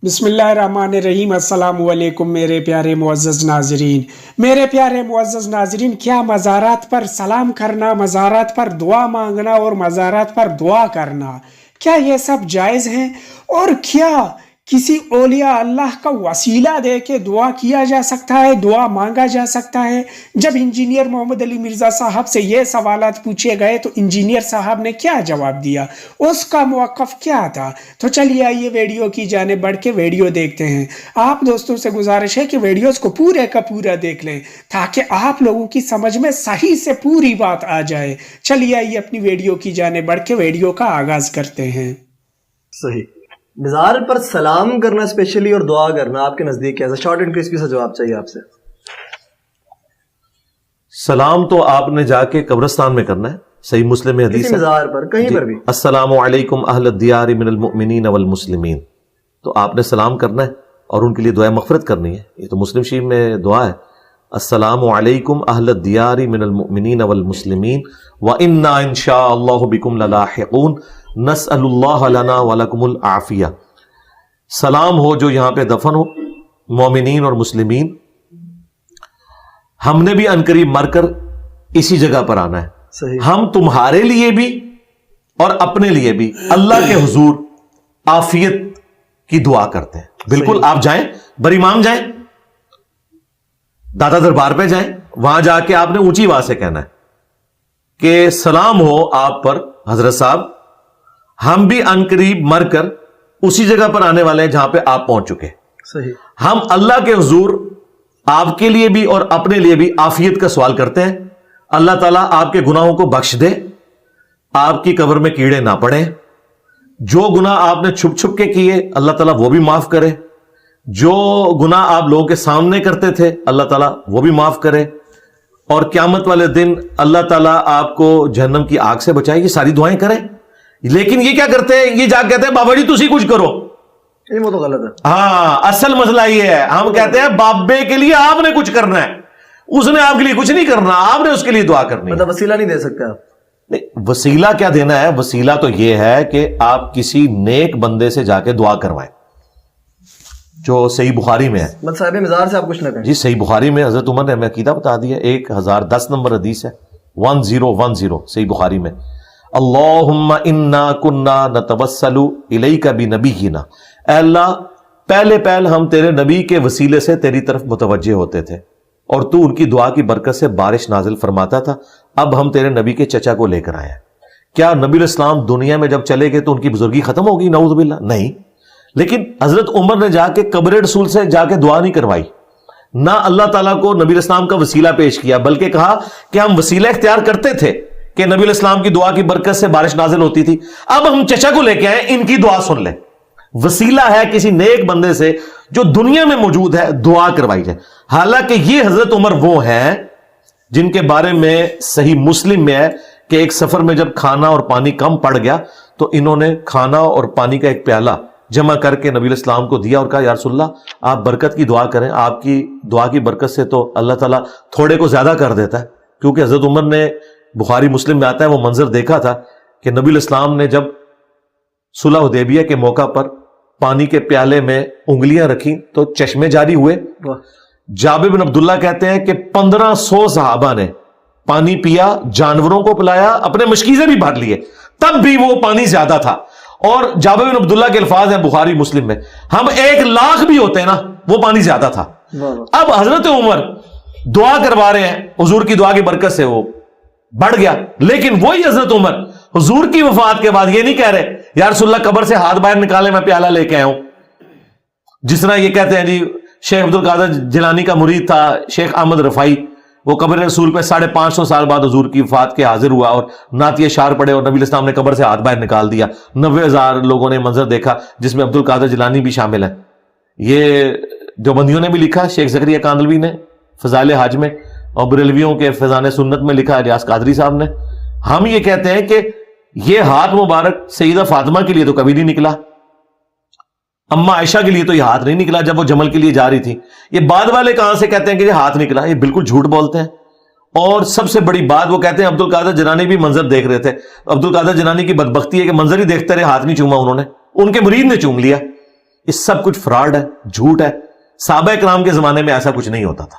बिस्मिल्लाहिर्रहमानिर्रहीम। अस्सलामु अलैकुम मेरे प्यारे मुअज़्ज़ज़ नाज़रीन, क्या मज़ारात पर सलाम करना, मज़ारात पर दुआ मांगना और मज़ारात पर दुआ करना, क्या ये सब जायज़ हैं? और क्या किसी औलिया अल्लाह का वसीला दे के दुआ किया जा सकता है, दुआ मांगा जा सकता है? जब इंजीनियर मोहम्मद अली मिर्ज़ा साहब से ये सवालात पूछे गए तो इंजीनियर साहब ने क्या जवाब दिया, उसका मौक़िफ़ क्या था? तो चलिए आइए वीडियो की जानिब बढ़ के वीडियो देखते हैं। आप दोस्तों से गुजारिश है कि वीडियोस को पूरे का पूरा देख लें ताकि आप लोगों की समझ में सही से पूरी बात आ जाए। चलिए आइए अपनी वीडियो की जानिब बढ़ के वीडियो का आगाज़ करते हैं। सही। मज़ार पर सलाम करना स्पेशली और दुआ करना आपके नज़दीक कैसा? शॉर्ट एंड क्रिस्पी सा जवाब चाहिए आपसे। सलाम तो आपने जाके कब्रिस्तान में करना है, सही मुस्लिम में हदीस है। मज़ार पर कहीं पर भी अस्सलामु अलैकुम अहल दियार मिनल मुमिनीन वल मुस्लिमीन, तो आपने सलाम करना है और उनके लिए दुआ मग़फ़िरत करनी है। ये तो मुस्लिम शरीफ में दुआ है, अस्सलामु अलैकुम अहल दियार मिनल मुमिनीन वल मुस्लिमीन व इन्ना इंशाअल्लाहु बिकुम ललाहिक़ून नस्अलुल्लाह लना व लकुमुल आफिया। सलाम हो जो यहां पे दफन हो, मोमिनीन और मुस्लिमीन, हमने भी अनकरीब मरकर इसी जगह पर आना है। सही। हम तुम्हारे लिए भी और अपने लिए भी अल्लाह के हुजूर आफियत की दुआ करते हैं। बिल्कुल आप जाएं, बरीमाम जाएं, दादा दरबार पे जाएं, वहां जाके आपने ऊंची आवाज से कहना है कि सलाम हो आप पर हजरत साहब, हम भी अनकरीब मरकर उसी जगह पर आने वाले हैं जहां पे आप पहुंच चुके। सही। हम अल्लाह के हुजूर आपके लिए भी और अपने लिए भी आफियत का सवाल करते हैं। अल्लाह ताला आपके गुनाहों को बख्श दे, आपकी कब्र में कीड़े ना पड़े, जो गुनाह आपने छुप छुप के किए अल्लाह ताला वो भी माफ करे, जो गुनाह आप लोगों के सामने करते थे अल्लाह ताला वो भी माफ करे, और क़यामत वाले दिन अल्लाह ताला आपको जहन्नम की आग से बचाए। ये सारी दुआएं करें। लेकिन ये क्या करते हैं, ये जाके कहते हैं बाबा जी तुसी कुछ करो। वो तो गलत है। हाँ, असल मसला ये है, हम कहते हैं बाबे के लिए आपने कुछ करना है, उसने आपके लिए कुछ नहीं करना, आपने उसके लिए दुआ करनी है। मतलब वसीला नहीं दे सकते आप? नहीं, वसीला क्या देना है? वसीला तो यह है कि आप किसी नेक बंदे से जाके दुआ करवाएं, जो सही बुखारी में है। मतलब साहिब मज़ार से आप कुछ ना करें। जी, सही बुखारी में हजरत उमर ने हमें अकीदा बता दिया, 1010 नंबर हदीस है, 1010 सही बुखारी में। अल्लाहुम्मा इन्ना कुन्ना नतवस्सलु इलैका बिनबीना, अल्लाह पहले हम तेरे नबी के वसीले से तेरी तरफ मुतवज्जे होते थे और तू उनकी दुआ की बरकत से बारिश नाजिल फरमाता था। अब हम तेरे नबी के चचा को लेकर आए हैं। क्या नबी इस्लाम दुनिया में जब चले गए तो उनकी बुजुर्गी खत्म होगी? नऊज़ बिल्लाह, नहीं। लेकिन हजरत उमर ने जाके कब्र रसूल से जाके दुआ नहीं करवाई, ना अल्लाह ताला को नबी इस्लाम का वसीला पेश किया, बल्कि कहा कि हम वसीला इख्तियार करते थे कि नबी इस्लाम की दुआ की बरकत से बारिश नाजिल होती थी, अब हम चचा को लेके आए, इनकी दुआ सुन ले। वसीला है किसी नेक बंदे से जो दुनिया में मौजूद है, दुआ करवाई जाए। हालांकि ये हजरत उमर वो हैं जिनके बारे में सही मुस्लिम में है कि एक सफर में जब खाना और पानी कम पड़ गया तो इन्होंने खाना और पानी का एक प्याला जमा करके नबी इस्लाम को दिया और कहा, या रसूलल्लाह आप बरकत की दुआ करें, आपकी दुआ की बरकत से तो अल्लाह ताला थोड़े को ज्यादा कर देता है। क्योंकि हजरत उमर ने, बुखारी मुस्लिम में आता है, वो मंजर देखा था कि नबी इस्लाम ने जब सुलह हुदैबिया के मौका पर पानी के प्याले में उंगलियां रखी तो चश्मे जारी हुए। जाबिर बिन अब्दुल्ला कहते हैं कि 1500 सहाबा ने पानी पिया, जानवरों को पिलाया, अपने मशकीज़े भी भर लिए, तब भी वो पानी ज्यादा था। और जाबिर बिन अब्दुल्ला के अल्फाज हैं बुखारी मुस्लिम में, हम 1 लाख भी होते हैं ना, वो पानी ज्यादा था। अब हजरत उमर दुआ करवा रहे हैं, हुजूर की दुआ की बरकत से वो बढ़ गया। लेकिन वही हजरत उमर हुजूर की वफात के बाद ये नहीं कह रहे, या रसूलल्लाह कब्र से हाथ बाहर निकाले मैं प्याला लेके आया हूं। जिस तरह ये कहते हैं जी, शेख अब्दुल कादिर जिलानी का मुरीद था शेख अहमद रफाई, वो कब्र रसूल पे 550 साल बाद हुजूर की वफात के हाजिर हुआ और नातिये शार पड़े और नबी इस्लाम ने कब्र से हाथ बाहर निकाल दिया। 90,000 लोगों ने मंजर देखा, जिसमें अब्दुल कादिर जिलानी भी शामिल है। ये देवबंदियों ने भी लिखा, शेख ज़करिया कांदलवी ने फजाइल हज में, और बरेलवियों के फैजान सुन्नत में लिखा रियाज कादरी साहब ने। हम ये कहते हैं कि ये हाथ मुबारक सईदा फातिमा के लिए तो कभी नहीं निकला, अम्मा आयशा के लिए तो ये हाथ नहीं निकला जब वो जमल के लिए जा रही थी। ये बाद वाले कहां से कहते हैं कि ये हाथ निकला? ये बिल्कुल झूठ बोलते हैं। और सबसे बड़ी बात, वो कहते हैं अब्दुल कादिर जिलानी भी मंजर देख रहे थे। अब्दुल कादिर जिलानी की बदबख्ती है कि मंजर ही देखते रहे, हाथ नहीं चूमा उन्होंने, उनके मुरीद ने चूम लिया। یہ سب کچھ فراڈ ہے، جھوٹ ہے. صحابہ کرام کے زمانے میں ایسا کچھ نہیں ہوتا تھا.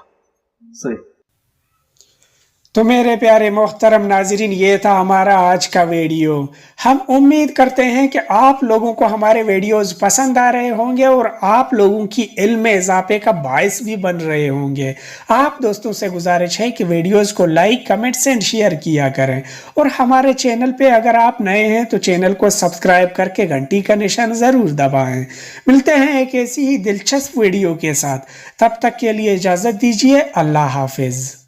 صحیح. تو میرے پیارے محترم ناظرین، یہ تھا ہمارا آج کا ویڈیو. ہم امید کرتے ہیں کہ آپ لوگوں کو ہمارے ویڈیوز پسند آ رہے ہوں گے اور آپ لوگوں کی علم میں اضافے کا باعث بھی بن رہے ہوں گے. آپ دوستوں سے گزارش ہے کہ ویڈیوز کو لائک، کمنٹس اینڈ شیئر کیا کریں، اور ہمارے چینل پہ اگر آپ نئے ہیں تو چینل کو سبسکرائب کر کے گھنٹی کا نشان ضرور دبائیں. ملتے ہیں ایک ایسی ہی دلچسپ ویڈیو کے ساتھ. تب تک کے لیے اجازت دیجیے. اللہ حافظ.